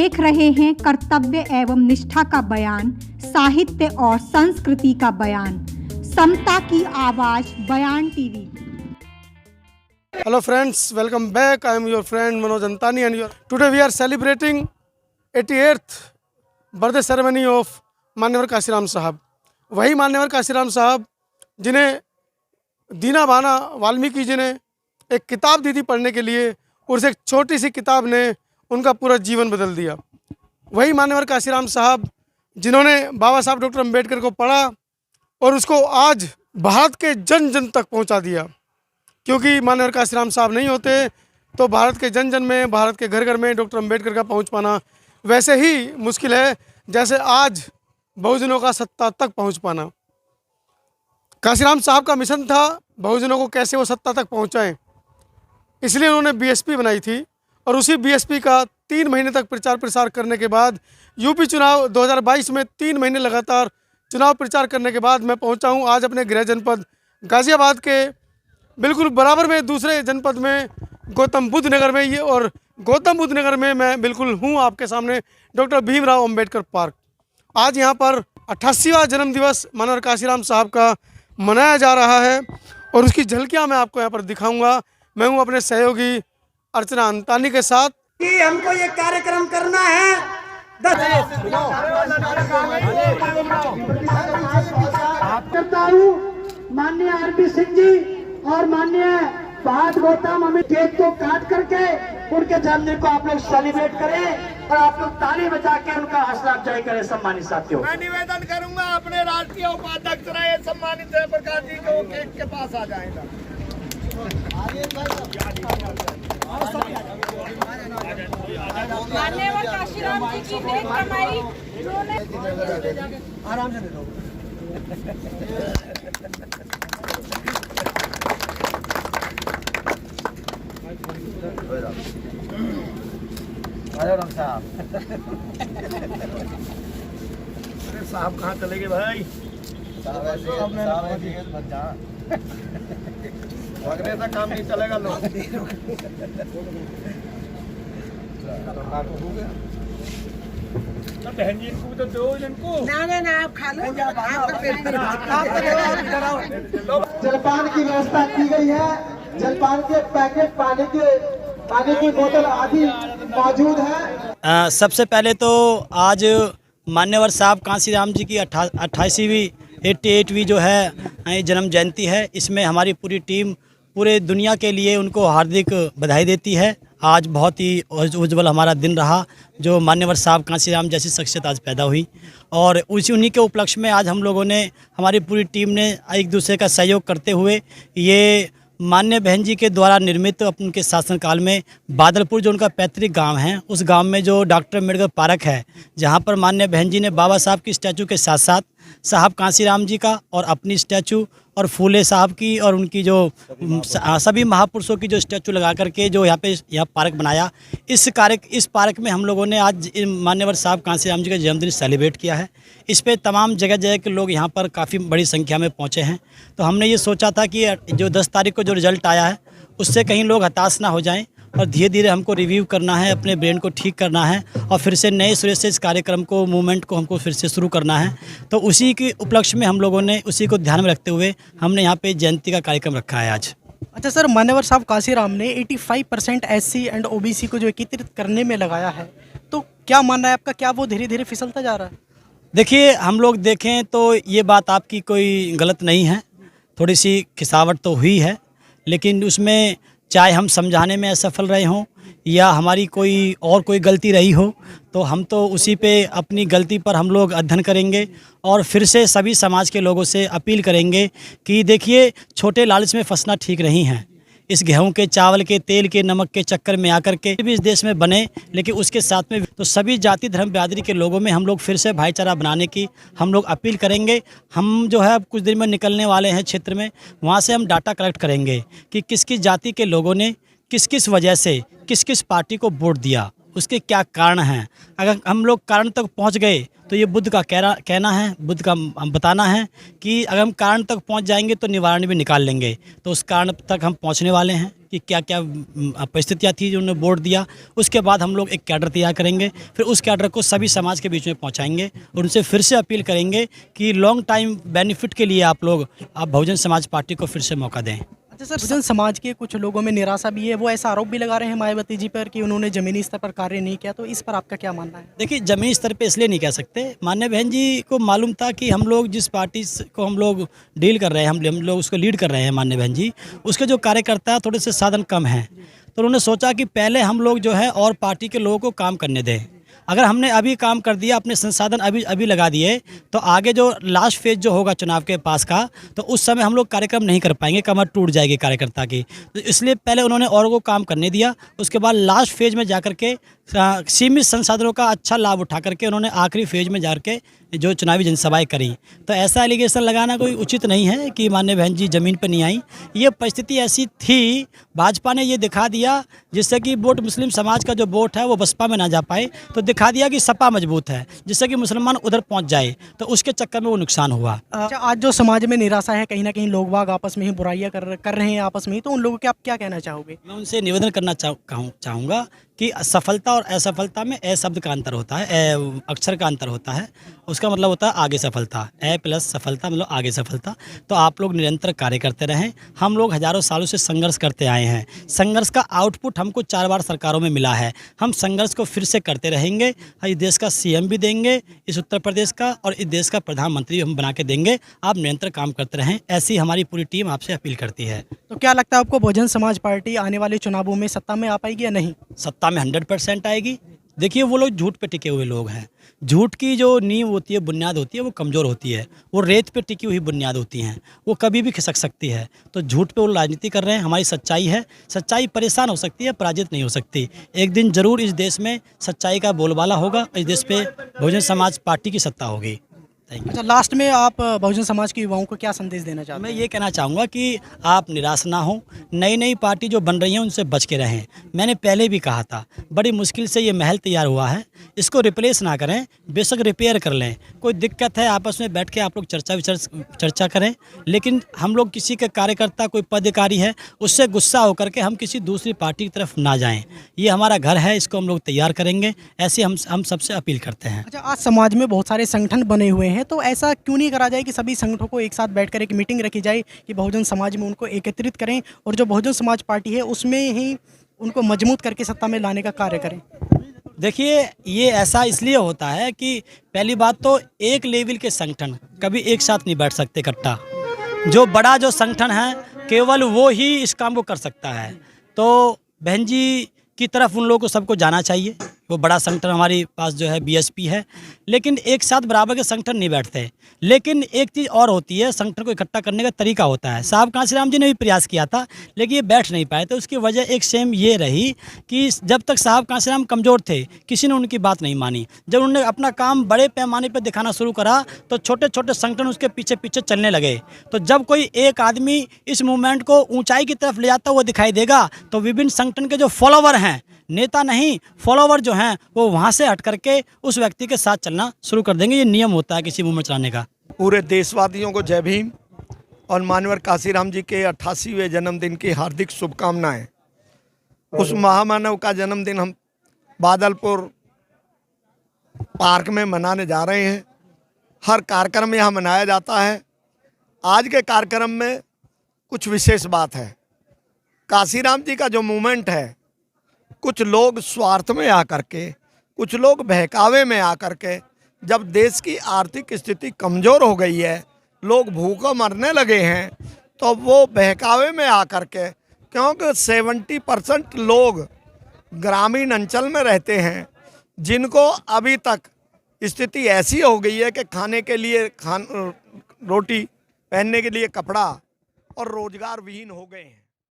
देख रहे हैं कर्तव्य एवं निष्ठा का बयान, साहित्य और संस्कृति का बयान, समता की आवाज बयान TV. Hello friends, welcome back. I am your friend Manoj Antani and today we are celebrating 88th birthday ceremony of मान्यवर काशीराम साहब। वही मान्यवर काशीराम साहब जिन्हें दीना भाना वाल्मीकि जी ने एक किताब दी थी पढ़ने के लिए, और उस एक छोटी सी किताब ने उनका पूरा जीवन बदल दिया। वही मान्यवर काशीराम साहब जिन्होंने बाबा साहब डॉक्टर अम्बेडकर को पढ़ा और उसको आज भारत के जन जन तक पहुंचा दिया। क्योंकि मान्यवर काशीराम साहब नहीं होते तो भारत के जन जन में, भारत के घर घर में डॉक्टर अम्बेडकर का पहुंच पाना वैसे ही मुश्किल है जैसे आज बहुजनों का सत्ता तक पहुंच पाना। काशीराम साहब का मिशन था बहुजनों को कैसे वो सत्ता तक पहुंचाएं, इसलिए उन्होंने बीएसपी बनाई थी। और उसी बीएसपी का 3 महीने तक प्रचार प्रसार करने के बाद यूपी चुनाव 2022 में 3 महीने लगातार चुनाव प्रचार करने के बाद मैं पहुंचा हूं आज अपने गृह जनपद गाज़ियाबाद के बिल्कुल बराबर में दूसरे जनपद में गौतम बुद्ध नगर में। ये और गौतम बुद्ध नगर में मैं बिल्कुल हूँ आपके सामने डॉक्टर भीमराव अंबेडकर पार्क। आज यहाँ पर 88वां जन्मदिवस मान्यवर काशीराम साहब का मनाया जा रहा है और उसकी झलकियाँ मैं आपको यहाँ पर दिखाऊंगा। मैं हूँ अपने सहयोगी अर्चना अंतानी के साथ कि हमको ये कार्यक्रम करना है। करता हूँ माननीय आरपी सिंह जी और माननीय भारत गौतम अमित केक को काट करके उनके जन्मदिन को आप लोग सेलिब्रेट करें और आप लोग ताली बजा के उनका हौसला अफजाई करें। सम्मानित साथियों, मैं निवेदन करूंगा अपने राष्ट्रीय उपाध्यक्ष रहे सम्मानित जयप्रकाश जी को केक के पास आ जाएगा। मान्यवर काशीराम जी की नेक कमाई आराम से दे दो। साहब कहाँ चले गए भाई? भगने से काम नहीं चलेगा लोग। बहन जी इनको भी तो दो इनको। ना आप खा लो। जलपान की व्यवस्था की गई है। जलपान के पैकेट, पानी की बोतल आदि मौजूद है। सबसे पहले तो आज मान्यवर साहब काशीराम जी की 88वीं 88वीं जो है जन्म जयंती है। इसमें हमारी पूरी टीम पूरे दुनिया के लिए उनको हार्दिक बधाई देती है। आज बहुत ही उज्जवल हमारा दिन रहा जो मान्यवर साहब काशीराम जैसी शख्सियत आज पैदा हुई, और उन्हीं के उपलक्ष्य में आज हम लोगों ने, हमारी पूरी टीम ने एक दूसरे का सहयोग करते हुए ये मान्य बहन जी के द्वारा निर्मित उनके शासनकाल में बादलपुर जो उनका पैतृक गांव है, उस गांव में जो डॉक्टर अम्बेडकर पार्क है, जहां पर मान्य बहन जी ने बाबा साहब की स्टैचू के साथ साथ साहब काशीराम जी का और अपनी स्टैचू और फूले साहब की और उनकी जो सभी महापुरुषों की जो स्टैचू लगा करके जो यहाँ पार्क बनाया। इस पार्क में हम लोगों ने आज मान्यवर साहब काशीराम जी का जन्मदिन सेलिब्रेट किया है। इस पे तमाम जगह जगह के लोग यहाँ पर काफ़ी बड़ी संख्या में पहुँचे हैं। तो हमने ये सोचा था कि जो 10 तारीख को जो रिज़ल्ट आया है उससे कहीं लोग हताश ना हो जाएं और धीरे धीरे हमको रिव्यू करना है, अपने ब्रेन को ठीक करना है और फिर से नए सिरे से इस कार्यक्रम को, मूवमेंट को हमको फिर से शुरू करना है। तो उसी के उपलक्ष्य में हम लोगों ने उसी को ध्यान में रखते हुए हमने यहाँ पे जयंती का कार्यक्रम रखा है आज। अच्छा सर, मान्यवर साहब काशीराम ने 85% SC एंड OBC को जो एकत्रित करने में लगाया है, तो क्या मानना है आपका, क्या वो धीरे धीरे फिसलता जा रहा है? देखिए, हम लोग देखें तो ये बात आपकी कोई गलत नहीं है, थोड़ी सी खिसावट तो हुई है, लेकिन उसमें चाहे हम समझाने में असफल रहे हों या हमारी कोई गलती रही हो, तो हम तो उसी पे अपनी गलती पर हम लोग अध्ययन करेंगे और फिर से सभी समाज के लोगों से अपील करेंगे कि देखिए, छोटे लालच में फंसना ठीक नहीं है। इस गेहूं के, चावल के, तेल के, नमक के चक्कर में आकर के भी इस देश में बने, लेकिन उसके साथ में तो सभी जाति धर्म बिरादरी के लोगों में हम लोग फिर से भाईचारा बनाने की हम लोग अपील करेंगे। हम जो है अब कुछ दिन में निकलने वाले हैं क्षेत्र में, वहाँ से हम डाटा कलेक्ट करेंगे कि किस किस जाति के लोगों ने किस किस वजह से किस किस पार्टी को वोट दिया, उसके क्या कारण हैं। अगर हम लोग कारण तक पहुँच गए तो ये बुद्ध का कहना है, बुद्ध का हम बताना है कि अगर हम कारण तक पहुंच जाएंगे तो निवारण भी निकाल लेंगे। तो उस कारण तक हम पहुंचने वाले हैं कि क्या क्या परिस्थितियाँ थी जो उन्होंने वोट दिया। उसके बाद हम लोग एक कैडर तैयार करेंगे, फिर उस कैडर को सभी समाज के बीच में पहुंचाएंगे और उनसे फिर से अपील करेंगे कि लॉन्ग टाइम बेनिफिट के लिए आप बहुजन समाज पार्टी को फिर से मौका दें। अच्छा सर, बहुजन समाज के कुछ लोगों में निराशा भी है, वो ऐसा आरोप भी लगा रहे हैं मायावती जी पर कि उन्होंने ज़मीनी स्तर पर कार्य नहीं किया, तो इस पर आपका क्या मानना है? देखिए, ज़मीनी स्तर पे इसलिए नहीं कह सकते, माननीय बहन जी को मालूम था कि हम लोग जिस पार्टी को हम लोग डील कर रहे हैं, हम लोग उसको लीड कर रहे हैं, माननीय बहन जी उसके जो कार्यकर्ता थोड़े से साधन कम हैं, तो उन्होंने सोचा कि पहले हम लोग जो है और पार्टी के लोगों को काम करने दें। अगर हमने अभी काम कर दिया, अपने संसाधन अभी लगा दिए, तो आगे जो लास्ट फेज जो होगा चुनाव के पास का, तो उस समय हम लोग कार्यक्रम नहीं कर पाएंगे, कमर टूट जाएगी कार्यकर्ता की। तो इसलिए पहले उन्होंने और को काम करने दिया, उसके बाद लास्ट फेज में जाकर के सीमित संसाधनों का अच्छा लाभ उठा करके उन्होंने आखिरी फेज में जाकर जो चुनावी जनसभाएं करी। तो ऐसा एलिगेशन लगाना कोई उचित नहीं है कि माननीय बहन जी ज़मीन पर नहीं आई। ये परिस्थिति ऐसी थी, भाजपा ने ये दिखा दिया जिससे कि वोट मुस्लिम समाज का जो वोट है वो बसपा में ना जा पाए, तो दिखा दिया कि सपा मजबूत है जिससे कि मुसलमान उधर पहुंच जाए, तो उसके चक्कर में वो नुकसान हुआ। अच्छा, आज जो समाज में निराशा है, कहीं ना कहीं लोग बाग आपस में ही बुराइयां कर रहे हैं आपस में ही, तो उन लोगों के आप क्या कहना चाहोगे? मैं उनसे निवेदन करना चाहूँगा कि सफलता और असफलता में ए शब्द का अंतर होता है, अक्षर का अंतर होता है। उसका मतलब होता है आगे सफलता, ए प्लस सफलता मतलब आगे सफलता। तो आप लोग निरंतर कार्य करते रहें। हम लोग हज़ारों सालों से संघर्ष करते आए हैं, संघर्ष का आउटपुट हमको 4 बार सरकारों में मिला है। हम संघर्ष को फिर से करते रहेंगे। इस देश का सीएम भी देंगे, इस उत्तर प्रदेश का, और इस देश का प्रधानमंत्री हम बना के देंगे। आप निरंतर काम करते रहें, ऐसी हमारी पूरी टीम आपसे अपील करती है। तो क्या लगता है आपको, बहुजन समाज पार्टी आने वाले चुनावों में सत्ता में आ पाएगी या नहीं? सत्ता में 100% आएगी। देखिए, वो लोग झूठ पे टिके हुए लोग हैं। झूठ की जो नींव होती है, बुनियाद होती है, वो कमज़ोर होती है। वो रेत पे टिकी हुई बुनियाद होती हैं, वो कभी भी खिसक सकती है। तो झूठ पे वो राजनीति कर रहे हैं। हमारी सच्चाई है, सच्चाई परेशान हो सकती है, पराजित नहीं हो सकती। एक दिन ज़रूर इस देश में सच्चाई का बोलबाला होगा, इस देश पे बहुजन समाज पार्टी की सत्ता होगी। अच्छा, लास्ट में आप बहुजन समाज के युवाओं को क्या संदेश देना चाहते मैं हैं? ये कहना चाहूँगा कि आप निराश ना हो। नई पार्टी जो बन रही है उनसे बच के रहें। मैंने पहले भी कहा था, बड़ी मुश्किल से ये महल तैयार हुआ है, इसको रिप्लेस ना करें, बेशक रिपेयर कर लें। कोई दिक्कत है, आपस में बैठ के आप लोग चर्चा करें, लेकिन हम लोग किसी के कार्यकर्ता, कोई पदाधिकारी है, उससे गुस्सा होकर के हम किसी दूसरी पार्टी की तरफ ना जाएँ। ये हमारा घर है, इसको हम लोग तैयार करेंगे, ऐसे हम सबसे अपील करते हैं। अच्छा, आज समाज में बहुत सारे संगठन बने हुए हैं, तो ऐसा क्यों नहीं करा जाए कि सभी संगठनों को एक साथ बैठकर एक मीटिंग रखी जाए कि बहुजन समाज में उनको एकत्रित करें और जो बहुजन समाज पार्टी है उसमें ही उनको मजबूत करके सत्ता में लाने का कार्य करें? देखिए, ये ऐसा इसलिए होता है कि पहली बात तो एक लेवल के संगठन कभी एक साथ नहीं बैठ सकते इकट्ठा। जो बड़ा जो संगठन है केवल वो ही इस काम को कर सकता है। तो बहन जी की तरफ उन लोगों को सबको जाना चाहिए। वो बड़ा संगठन हमारे पास जो है बीएसपी है, लेकिन एक साथ बराबर के संगठन नहीं बैठते। लेकिन एक चीज़ और होती है, संगठन को इकट्ठा करने का तरीका होता है। साहब कांशीराम जी ने भी प्रयास किया था, लेकिन ये बैठ नहीं पाए थे। उसकी वजह एक सेम ये रही कि जब तक साहब कांशीराम कमज़ोर थे, किसी ने उनकी बात नहीं मानी। जब उन्होंने अपना काम बड़े पैमाने पर दिखाना शुरू करा, तो छोटे छोटे संगठन उसके पीछे पीछे चलने लगे। तो जब कोई एक आदमी इस मूवमेंट को ऊंचाई की तरफ ले जाता हुआ दिखाई देगा, तो विभिन्न संगठन के जो फॉलोवर हैं, नेता नहीं, फॉलोवर जो हैं, वो वहाँ से हट करके उस व्यक्ति के साथ चलना शुरू कर देंगे। ये नियम होता है किसी मूवमेंट चलाने का। पूरे देशवासियों को जय भीम और मानवर काशीराम जी के 88वें जन्मदिन की हार्दिक शुभकामनाएं। उस महामानव का जन्मदिन हम बादलपुर पार्क में मनाने जा रहे हैं। हर कार्यक्रम यहाँ मनाया जाता है। आज के कार्यक्रम में कुछ विशेष बात है। काशीराम जी का जो मूवमेंट है, कुछ लोग स्वार्थ में आकर के, कुछ लोग बहकावे में आकर के, जब देश की आर्थिक स्थिति कमज़ोर हो गई है, लोग भूखों मरने लगे हैं, तो वो बहकावे में आकर के, क्योंकि 70% लोग ग्रामीण अंचल में रहते हैं, जिनको अभी तक स्थिति ऐसी हो गई है कि खाने के लिए रोटी, पहनने के लिए कपड़ा और रोजगार विहीन हो गए हैं।